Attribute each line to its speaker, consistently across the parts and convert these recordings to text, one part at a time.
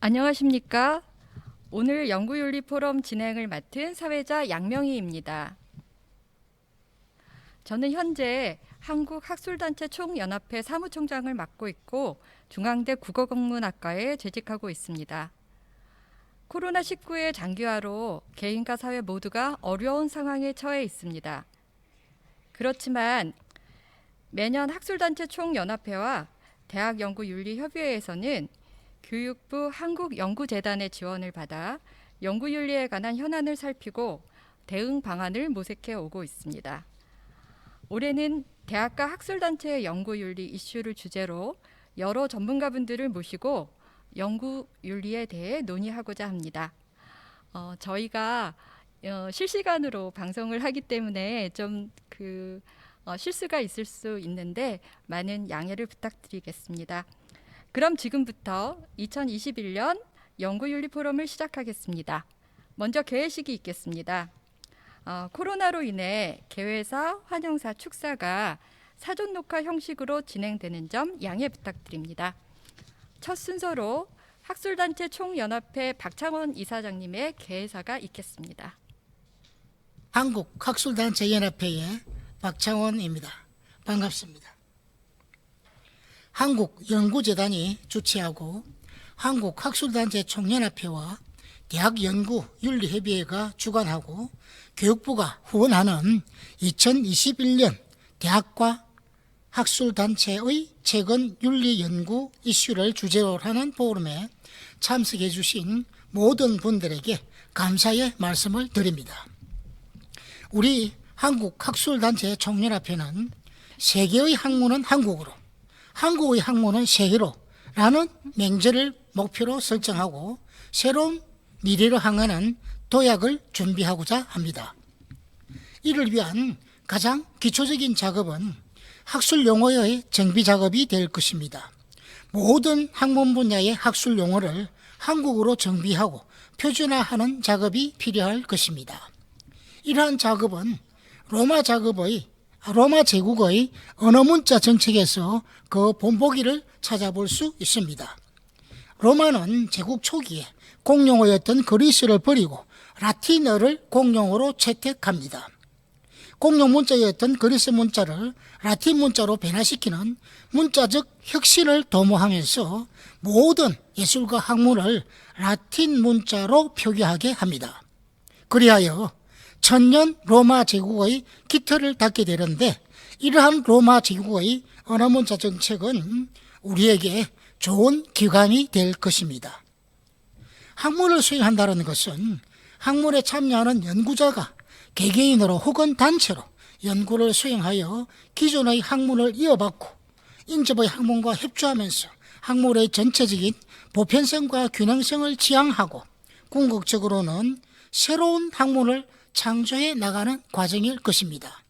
Speaker 1: 안녕하십니까? 오늘 연구윤리 포럼 진행을 맡은 사회자 양명희입니다. 저는 현재 한국학술단체 총연합회 사무총장을 맡고 있고 중앙대 국어국문학과에 재직하고 있습니다. 코로나19의 장기화로 개인과 사회 모두가 어려운 상황에 처해 있습니다. 그렇지만 매년 학술단체 총연합회와 대학연구윤리협의회에서는 교육부 한국연구재단의 지원을 받아 연구윤리에 관한 현안을 살피고 대응 방안을 모색해 오고 있습니다. 올해는 대학과 학술단체의 연구윤리 이슈를 주제로 여러 전문가분들을 모시고 연구윤리에 대해 논의하고자 합니다. 저희가 실시간으로 방송을 하기 때문에 좀 실수가 있을 수 있는데 많은 양해를 부탁드리겠습니다. 그럼 지금부터 2021년 연구윤리 포럼을 시작하겠습니다. 먼저 개회식이 있겠습니다. 코로나로 인해 개회사, 환영사, 축사가 사전 녹화 형식으로 진행되는 점 양해 부탁드립니다. 첫 순서로 학술단체 총연합회 박창원 이사장님의 개회사가 있겠습니다.
Speaker 2: 한국학술단체연합회의 박창원입니다. 반갑습니다. 한국연구재단이 주최하고 한국학술단체 총연합회와 대학연구윤리협의회가 주관하고 교육부가 후원하는 2021년 대학과 학술단체의 최근 윤리연구 이슈를 주제로 하는 포럼에 참석해 주신 모든 분들에게 감사의 말씀을 드립니다. 우리 한국학술단체 총연합회는 세계의 학문은 한국어로, 한국의 학문은 세계로 라는 맹제를 목표로 설정하고 새로운 미래로 향하는 도약을 준비하고자 합니다. 이를 위한 가장 기초적인 작업은 학술 용어의 정비 작업이 될 것입니다. 모든 학문 분야의 학술 용어를 한국어로 정비하고 표준화하는 작업이 필요할 것입니다. 이러한 작업은 로마 제국의 언어문자 정책에서 그 본보기를 찾아볼 수 있습니다. 로마는 제국 초기에 공용어였던 그리스를 버리고 라틴어를 공용어로 채택합니다. 공용문자였던 그리스 문자를 라틴 문자로 변화시키는 문자적 혁신을 도모하면서 모든 예술과 학문을 라틴 문자로 표기하게 합니다. 그리하여 천년 로마 제국의 기틀을 닦게 되는데, 이러한 로마 제국의 언어문자 정책은 우리에게 좋은 기감이 될 것입니다. 학문을 수행한다는 것은 학문에 참여하는 연구자가 개개인으로 혹은 단체로 연구를 수행하여 기존의 학문을 이어받고 인접의 학문과 협조하면서 학문의 전체적인 보편성과 균형성을 지향하고 궁극적으로는 새로운 학문을 창조해 나가는 과정일 것입니다.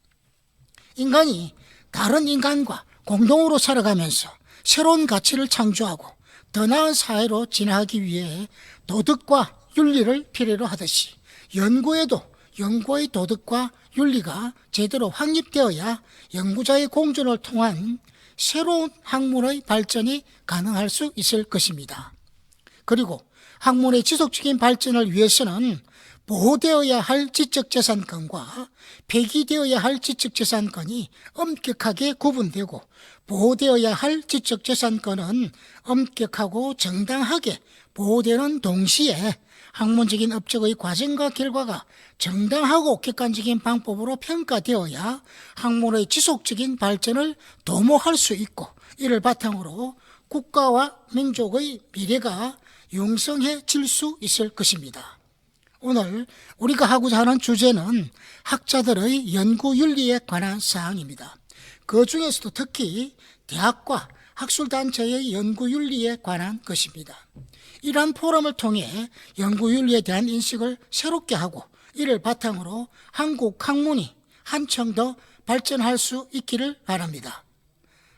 Speaker 2: 인간이 다른 인간과 공동으로 살아가면서 새로운 가치를 창조하고 더 나은 사회로 진화하기 위해 도덕과 윤리를 필요로 하듯이 연구에도 연구의 도덕과 윤리가 제대로 확립되어야 연구자의 공존을 통한 새로운 학문의 발전이 가능할 수 있을 것입니다. 그리고 학문의 지속적인 발전을 위해서는 보호되어야 할 지적재산권과 폐기되어야 할 지적재산권이 엄격하게 구분되고, 보호되어야 할 지적재산권은 엄격하고 정당하게 보호되는 동시에 학문적인 업적의 과정과 결과가 정당하고 객관적인 방법으로 평가되어야 학문의 지속적인 발전을 도모할 수 있고, 이를 바탕으로 국가와 민족의 미래가 융성해질 수 있을 것입니다. 오늘 우리가 하고자 하는 주제는 학자들의 연구윤리에 관한 사항입니다. 그 중에서도 특히 대학과 학술단체의 연구윤리에 관한 것입니다. 이러한 포럼을 통해 연구윤리에 대한 인식을 새롭게 하고, 이를 바탕으로 한국 학문이 한층 더 발전할 수 있기를 바랍니다.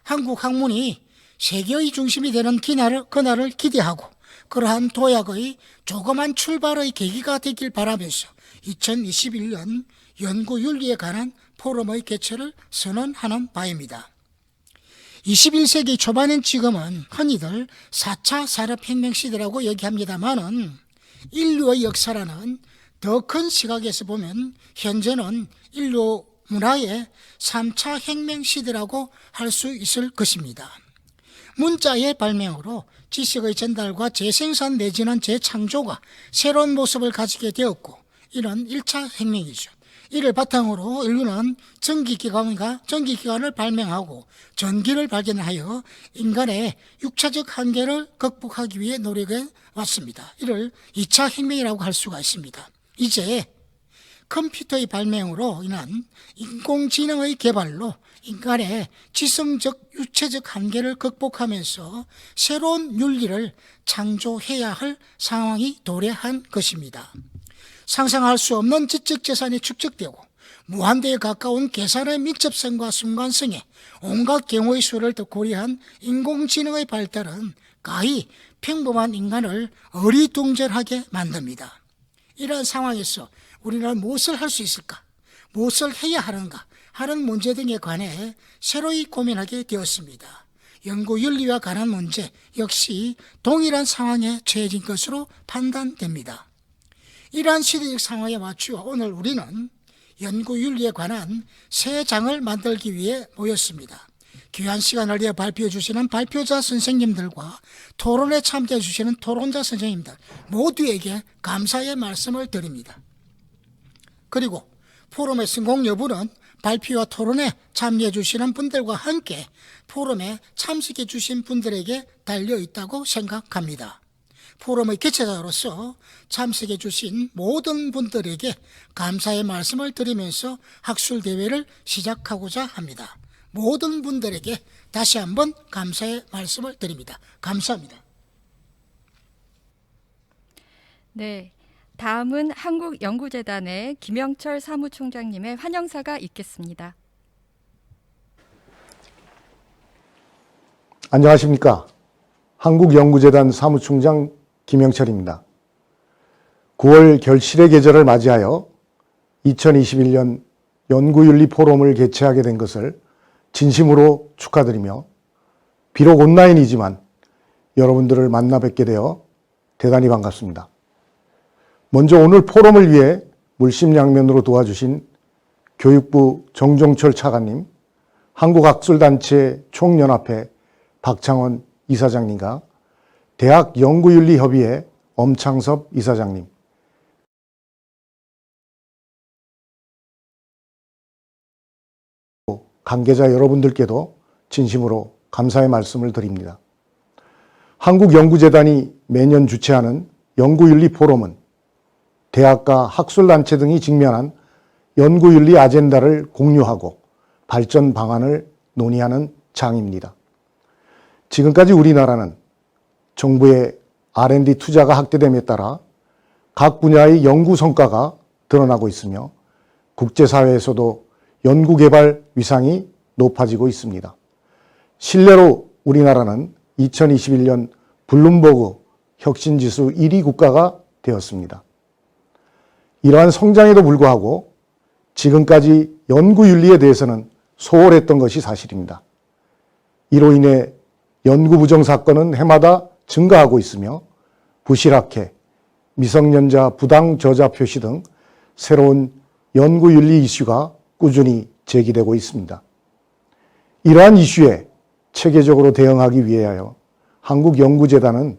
Speaker 2: 한국 학문이 세계의 중심이 되는 그날을 기대하고, 그러한 도약의 조그만 출발의 계기가 되길 바라면서 2021년 연구윤리에 관한 포럼의 개최를 선언하는 바입니다. 21세기 초반인 지금은 흔히들 4차 산업혁명 시대라고 얘기합니다만은 인류의 역사라는 더 큰 시각에서 보면 현재는 인류 문화의 3차 혁명 시대라고 할 수 있을 것입니다. 문자의 발명으로 지식의 전달과 재생산 내지는 재창조가 새로운 모습을 가지게 되었고, 이는 1차 혁명이죠. 이를 바탕으로 인류는 전기기관을 발명하고 전기를 발견하여 인간의 육체적 한계를 극복하기 위해 노력해 왔습니다. 이를 2차 혁명이라고 할 수가 있습니다. 이제 컴퓨터의 발명으로 인한 인공지능의 개발로 인간의 지성적, 육체적 한계를 극복하면서 새로운 윤리를 창조해야 할 상황이 도래한 것입니다. 상상할 수 없는 지적 재산이 축적되고 무한대에 가까운 계산의 밀접성과 순간성에 온갖 경우의 수를 더 고려한 인공지능의 발달은 가히 평범한 인간을 어리둥절하게 만듭니다. 이러한 상황에서 우리는 무엇을 할 수 있을까? 무엇을 해야 하는가? 하는 문제 등에 관해 새로이 고민하게 되었습니다. 연구윤리와 관한 문제 역시 동일한 상황에 처해진 것으로 판단됩니다. 이러한 시대적 상황에 맞추어 오늘 우리는 연구윤리에 관한 새 장을 만들기 위해 모였습니다. 귀한 시간을 내어 발표해 주시는 발표자 선생님들과 토론에 참여해 주시는 토론자 선생님들 모두에게 감사의 말씀을 드립니다. 그리고 포럼의 성공 여부는 발표와 토론에 참여해 주시는 분들과 함께 포럼에 참석해 주신 분들에게 달려 있다고 생각합니다. 포럼의 개최자로서 참석해 주신 모든 분들에게 감사의 말씀을 드리면서 학술대회를 시작하고자 합니다. 모든 분들에게 다시 한번 감사의 말씀을 드립니다. 감사합니다.
Speaker 1: 네, 다음은 한국연구재단의 김영철 사무총장님의 환영사가 있겠습니다.
Speaker 3: 안녕하십니까. 한국연구재단 사무총장 김영철입니다. 9월 결실의 계절을 맞이하여 2021년 연구윤리 포럼을 개최하게 된 것을 진심으로 축하드리며, 비록 온라인이지만 여러분들을 만나 뵙게 되어 대단히 반갑습니다. 먼저 오늘 포럼을 위해 물심양면으로 도와주신 교육부 정종철 차관님, 한국학술단체 총연합회 박창원 이사장님과 대학연구윤리협의회 엄창섭 이사장님, 관계자 여러분들께도 진심으로 감사의 말씀을 드립니다. 한국연구재단이 매년 주최하는 연구윤리 포럼은 대학과 학술단체 등이 직면한 연구윤리 아젠다를 공유하고 발전 방안을 논의하는 장입니다. 지금까지 우리나라는 정부의 R&D 투자가 확대됨에 따라 각 분야의 연구 성과가 드러나고 있으며 국제사회에서도 연구개발 위상이 높아지고 있습니다. 실례로 우리나라는 2021년 블룸버그 혁신지수 1위 국가가 되었습니다. 이러한 성장에도 불구하고 지금까지 연구윤리에 대해서는 소홀했던 것이 사실입니다. 이로 인해 연구 부정 사건은 해마다 증가하고 있으며 부실학회, 미성년자 부당 저자 표시 등 새로운 연구윤리 이슈가 꾸준히 제기되고 있습니다. 이러한 이슈에 체계적으로 대응하기 위하여 한국연구재단은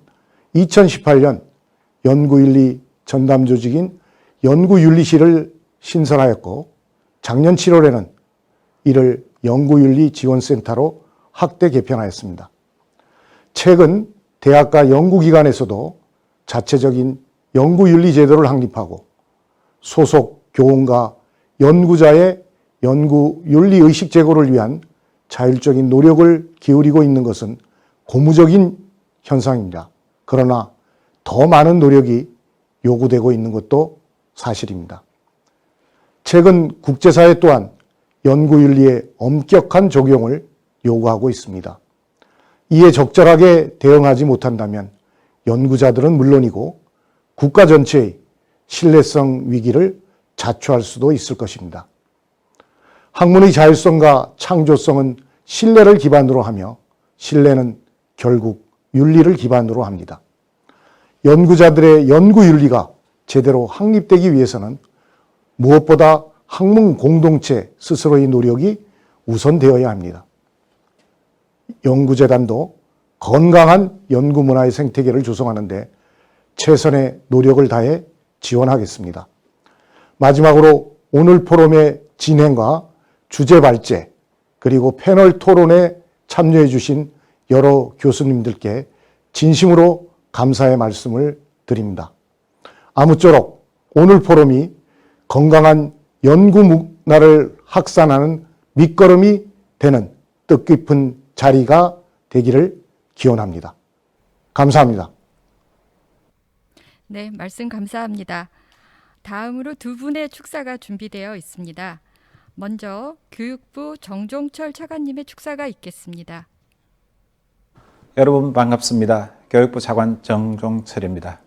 Speaker 3: 2018년 연구윤리 전담 조직인 연구윤리실을 신설하였고, 작년 7월에는 이를 연구윤리지원센터로 확대 개편하였습니다. 최근 대학과 연구기관에서도 자체적인 연구윤리 제도를 확립하고 소속 교원과 연구자의 연구윤리의식 제고를 위한 자율적인 노력을 기울이고 있는 것은 고무적인 현상입니다. 그러나 더 많은 노력이 요구되고 있는 것도 사실입니다. 최근 국제사회 또한 연구윤리의 엄격한 적용을 요구하고 있습니다. 이에 적절하게 대응하지 못한다면 연구자들은 물론이고 국가 전체의 신뢰성 위기를 자초할 수도 있을 것입니다. 학문의 자율성과 창조성은 신뢰를 기반으로 하며 신뢰는 결국 윤리를 기반으로 합니다. 연구자들의 연구 윤리가 제대로 확립되기 위해서는 무엇보다 학문 공동체 스스로의 노력이 우선되어야 합니다. 연구재단도 건강한 연구 문화의 생태계를 조성하는 데 최선의 노력을 다해 지원하겠습니다. 마지막으로 오늘 포럼의 진행과 주제 발제 그리고 패널 토론에 참여해 주신 여러 교수님들께 진심으로 감사의 말씀을 드립니다. 아무쪼록 오늘 포럼이 건강한 연구 문화를 확산하는 밑거름이 되는 뜻깊은 자리가 되기를 기원합니다. 감사합니다.
Speaker 1: 네, 말씀 감사합니다. 다음으로 두 분의 축사가 준비되어 있습니다. 먼저 교육부 정종철 차관님의 축사가 있겠습니다.
Speaker 4: 여러분 반갑습니다. 교육부 차관 정종철입니다.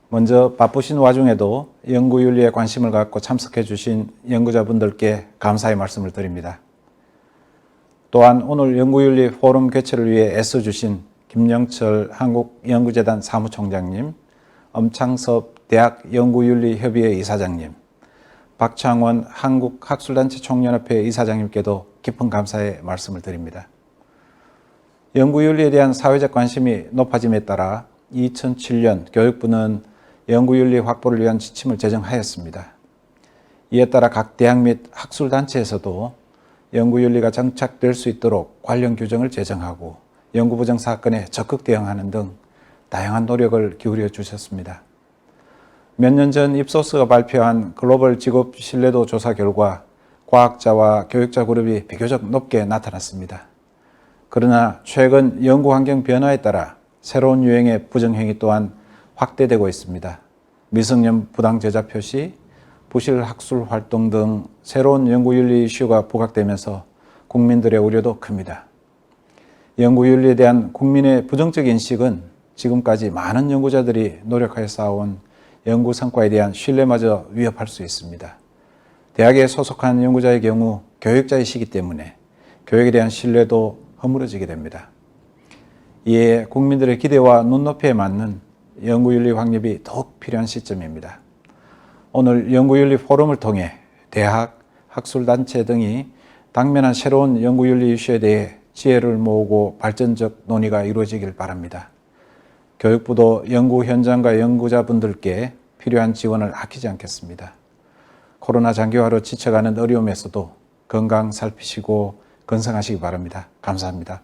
Speaker 4: 먼저 바쁘신 와중에도 연구윤리에 관심을 갖고 참석해 주신 연구자분들께 감사의 말씀을 드립니다. 또한 오늘 연구윤리 포럼 개최를 위해 애써주신 김영철 한국연구재단 사무총장님, 엄창섭 대학연구윤리협의회 이사장님, 박창원 한국학술단체 총연합회 이사장님께도 깊은 감사의 말씀을 드립니다. 연구윤리에 대한 사회적 관심이 높아짐에 따라 2007년 교육부는 연구윤리 확보를 위한 지침을 제정하였습니다. 이에 따라 각 대학 및 학술단체에서도 연구윤리가 정착될 수 있도록 관련 규정을 제정하고 연구부정 사건에 적극 대응하는 등 다양한 노력을 기울여 주셨습니다. 몇 년 전 입소스가 발표한 글로벌 직업 신뢰도 조사 결과 과학자와 교육자 그룹이 비교적 높게 나타났습니다. 그러나 최근 연구 환경 변화에 따라 새로운 유형의 부정행위 또한 확대되고 있습니다. 미성년 부당 제자 표시, 부실 학술 활동 등 새로운 연구윤리 이슈가 부각되면서 국민들의 우려도 큽니다. 연구윤리에 대한 국민의 부정적 인식은 지금까지 많은 연구자들이 노력하여 쌓아온 연구 성과에 대한 신뢰마저 위협할 수 있습니다. 대학에 소속한 연구자의 경우 교육자이시기 때문에 교육에 대한 신뢰도 허물어지게 됩니다. 이에 국민들의 기대와 눈높이에 맞는 연구윤리 확립이 더욱 필요한 시점입니다. 오늘 연구윤리 포럼을 통해 대학, 학술단체 등이 당면한 새로운 연구윤리 이슈에 대해 지혜를 모으고 발전적 논의가 이루어지길 바랍니다. 교육부도 연구 현장과 연구자분들께 필요한 지원을 아끼지 않겠습니다. 코로나 장기화로 지쳐가는 어려움에서도 건강 살피시고 건강하시기 바랍니다. 감사합니다.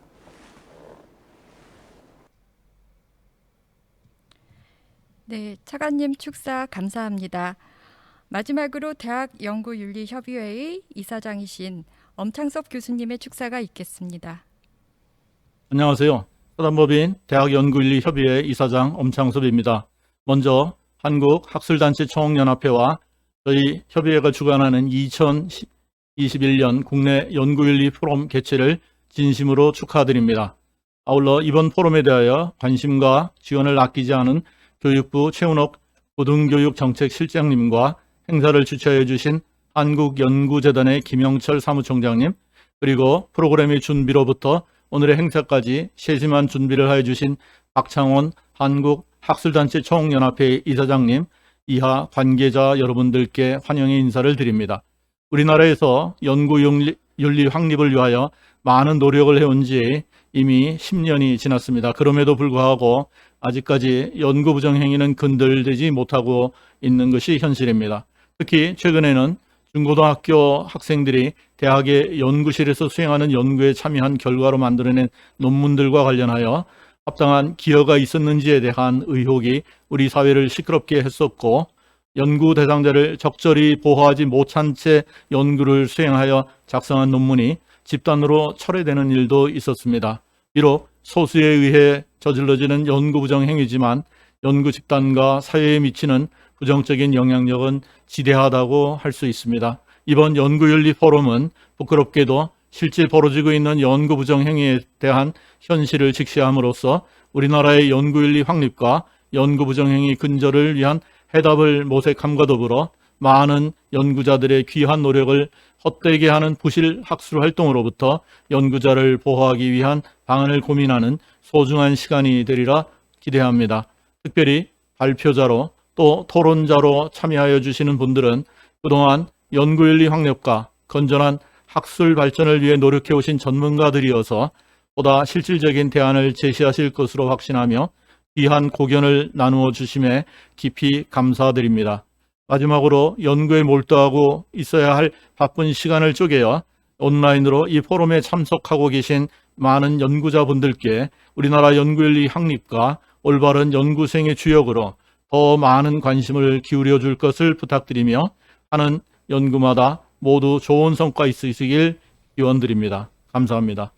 Speaker 1: 네, 차관님 축사 감사합니다. 마지막으로 대학연구윤리협의회의 이사장이신 엄창섭 교수님의 축사가 있겠습니다.
Speaker 5: 안녕하세요. 사단법인 대학연구윤리협의회 이사장 엄창섭입니다. 먼저 한국학술단체 총연합회와 저희 협의회가 주관하는 2021년 국내 연구윤리 포럼 개최를 진심으로 축하드립니다. 아울러 이번 포럼에 대하여 관심과 지원을 아끼지 않은 교육부 최은옥 고등교육정책실장님과 행사를 주최해 주신 한국연구재단의 김영철 사무총장님, 그리고 프로그램의 준비로부터 오늘의 행사까지 세심한 준비를 하여 주신 박창원 한국학술단체 총연합회 이사장님, 이하 관계자 여러분들께 환영의 인사를 드립니다. 우리나라에서 연구윤리 확립을 위하여 많은 노력을 해온 지 이미 10년이 지났습니다. 그럼에도 불구하고 아직까지 연구부정 행위는 근절되지 못하고 있는 것이 현실입니다. 특히 최근에는 중고등학교 학생들이 대학의 연구실에서 수행하는 연구에 참여한 결과로 만들어낸 논문들과 관련하여 합당한 기여가 있었는지에 대한 의혹이 우리 사회를 시끄럽게 했었고, 연구 대상자를 적절히 보호하지 못한 채 연구를 수행하여 작성한 논문이 집단으로 철회되는 일도 있었습니다. 비록 소수에 의해 저질러지는 연구부정 행위지만 연구 집단과 사회에 미치는 부정적인 영향력은 지대하다고 할 수 있습니다. 이번 연구윤리 포럼은 부끄럽게도 실제 벌어지고 있는 연구부정 행위에 대한 현실을 직시함으로써 우리나라의 연구윤리 확립과 연구부정 행위 근절을 위한 해답을 모색함과 더불어 많은 연구자들의 귀한 노력을 헛되게 하는 부실 학술 활동으로부터 연구자를 보호하기 위한 방안을 고민하는 소중한 시간이 되리라 기대합니다. 특별히 발표자로 또 토론자로 참여하여 주시는 분들은 그동안 연구윤리 확립과 건전한 학술 발전을 위해 노력해 오신 전문가들이어서 보다 실질적인 대안을 제시하실 것으로 확신하며 귀한 고견을 나누어 주심에 깊이 감사드립니다. 마지막으로 연구에 몰두하고 있어야 할 바쁜 시간을 쪼개어 온라인으로 이 포럼에 참석하고 계신 많은 연구자분들께 우리나라 연구윤리 확립과 올바른 연구생의 주역으로 더 많은 관심을 기울여 줄 것을 부탁드리며 하는 연구마다 모두 좋은 성과 있으시길 기원드립니다. 감사합니다.